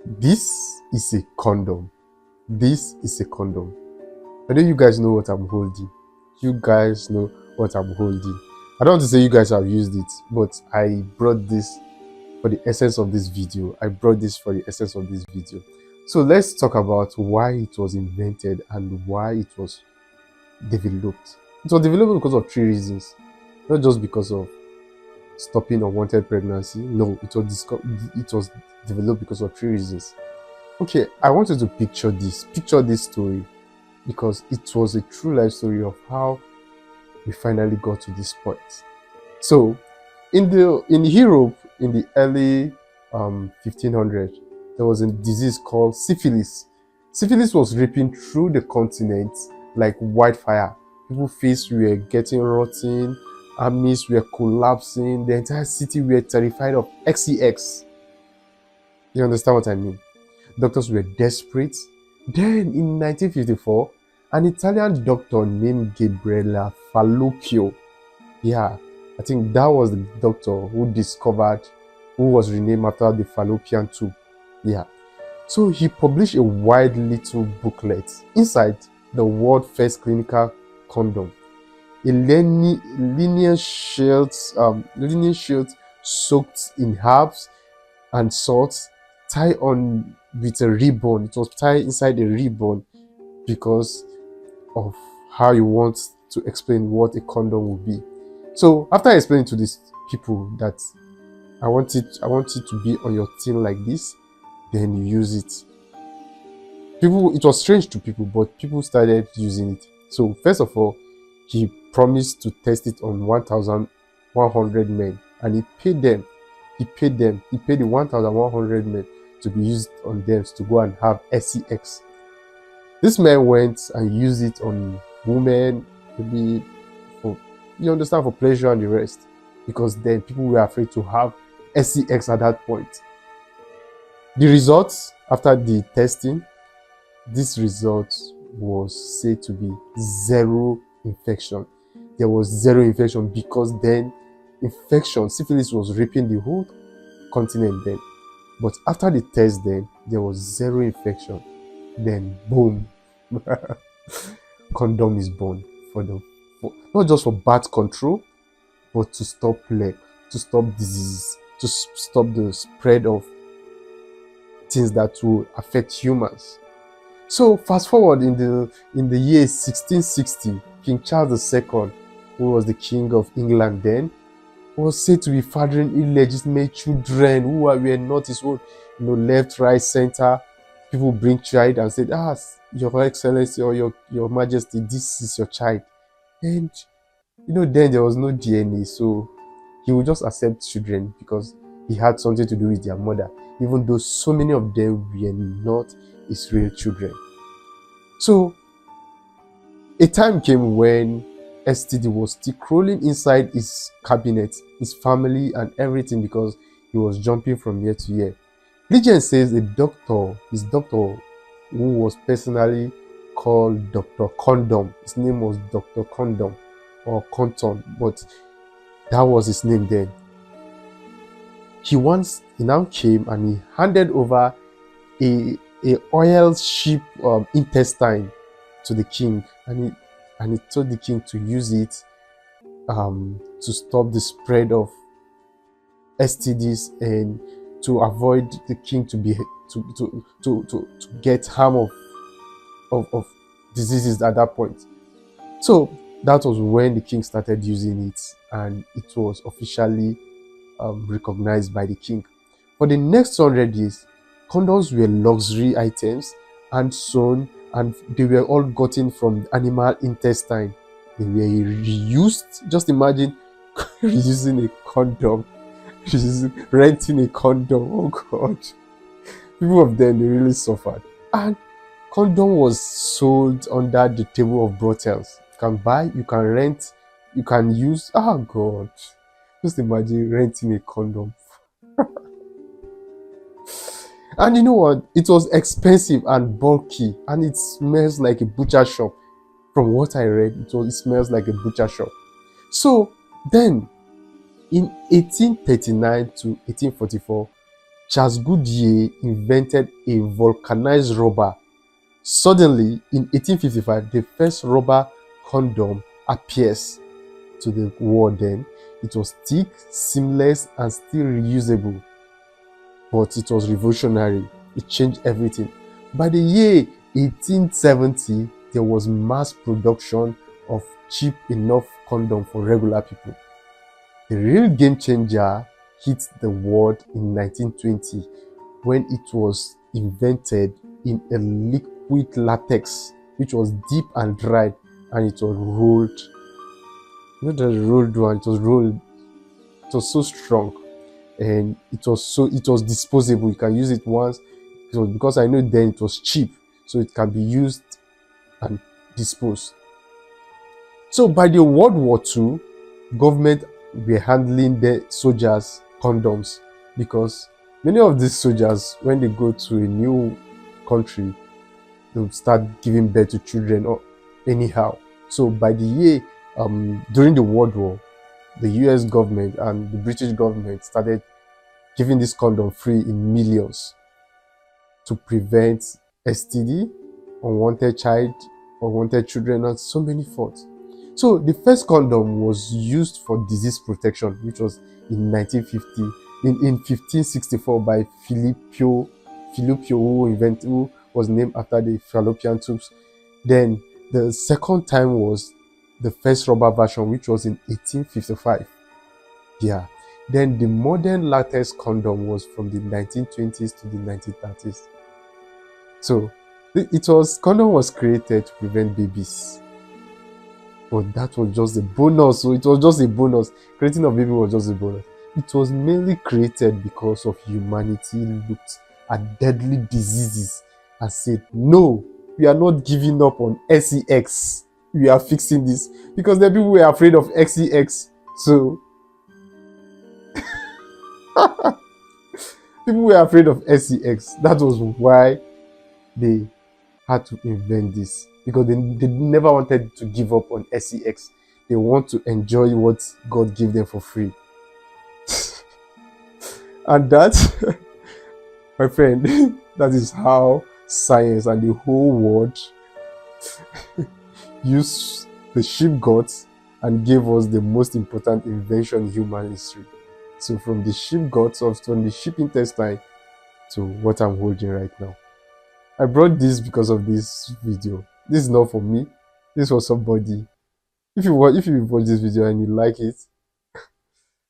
This is a condom. This is a condom. I know you guys know what I'm holding. You guys know what I'm holding. I don't want to say you guys have used it, but I brought this for the essence of this video. I brought this for the essence of this video. So let's talk about why it was invented and why it was developed. It was developed because of three reasons. Not just because of stopping unwanted pregnancy. No, it was developed because of three reasons. Okay, I want you to picture this story, because it was a true life story of how we finally got to this point. So in Europe in the early 1500s, there was a disease called syphilis. Syphilis was ripping through the continent like wildfire. People's faces were getting rotten, armies were collapsing, the entire city were terrified of XEX. You understand what I mean? Doctors were desperate. Then in 1954, an Italian doctor named Gabriele Falloppio, yeah, I think that was the doctor who was renamed after the fallopian tube. Yeah. So he published a wide little booklet inside the world's first clinical condom. A linear shield soaked in herbs and salt, tied on with a ribbon. It was tied inside a ribbon because of how you want to explain what a condom will be. So after explaining to these people that I want it to be on your tin like this, then you use it. It was strange to people, but people started using it. So first of all, he promised to test it on 1,100 men, and he paid the 1,100 men to be used on them to go and have SEX. This man went and used it on women, maybe for pleasure and the rest, because then people were afraid to have SEX at that point. The results after the testing, this result was said to be zero infection. There was zero infection because then syphilis was ripping the whole continent then. But after the test then, there was zero infection. Then boom, condom is born not just for birth control, but to stop plague, to stop diseases, to stop the spread of things that will affect humans. So fast forward in the year 1660, King Charles II, who was the king of England then, was said to be fathering illegitimate children who were not his own. Left, right, center. People bring child and said, Your Excellency or your Majesty, this is your child. And then there was no DNA, so he would just accept children because he had something to do with their mother, even though so many of them were not his real children. So a time came when STD was still crawling inside his cabinet, his family and everything, because he was jumping from year to year. Legend says his doctor who was personally called Dr. Condom, his name was Dr. Condom or Conton, but that was his name then. He now came and he handed over a oil sheep intestine to the king, and he told the king to use it to stop the spread of STDs and to avoid the king to get harm of diseases at that point. So that was when the king started using it, and it was officially recognized by the king. For the next 100 years, condoms were luxury items and sewn, and they were all gotten from animal intestine. They were reused. Just imagine reusing a condom, renting a condom. Oh God, people of them, they really suffered. And condom was sold under the table of brothels. You can buy, you can rent, you can use. Oh God, just imagine renting a condom. And you know what? It was expensive and bulky, and it smells like a butcher shop. From what I read, it smells like a butcher shop. So then, in 1839 to 1844, Charles Goodyear invented a vulcanized rubber. Suddenly, in 1855, the first rubber condom appears to the world. Then it was thick, seamless, and still reusable, but it was revolutionary. It changed everything. By the year 1870, there was mass production of cheap enough condom for regular people. The real game changer hit the world in 1920 when it was invented in a liquid latex which was deep and dried, and it was rolled. Not just rolled one, it was rolled. It was so strong, and it was disposable. You can use it once. So because I know then it was cheap, so it can be used and disposed. So by the World War II, government were handling the soldiers condoms, because many of these soldiers, when they go to a new country, they'll start giving birth to children or anyhow. So by the year during the World War, the US government and the British government started giving this condom free in millions to prevent STD, unwanted child, unwanted children, and so many faults. So the first condom was used for disease protection, which was in 1950, in 1564 by Filippo, who was named after the fallopian tubes. Then the second time was the first rubber version, which was in 1855. Yeah. Then the modern latex condom was from the 1920s to the 1930s. So condom was created to prevent babies. But that was just a bonus. So it was just a bonus. Creating a baby was just a bonus. It was mainly created because of humanity looked at deadly diseases and said, no, we are not giving up on sex. We are fixing this. Because the people were afraid of sex. So people were afraid of sex. That was why they had to invent this, because they never wanted to give up on sex. They want to enjoy what God gave them for free. And that, my friend, that is how science and the whole world used the sheep guts and gave us the most important invention in human history. So from the sheep guts, or from the sheep intestine, to what I'm holding right now. I brought this because of this video. This is not for me. This is for somebody. If you watch this video and you like it,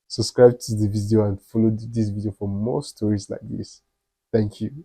subscribe to the video and follow this video for more stories like this. Thank you.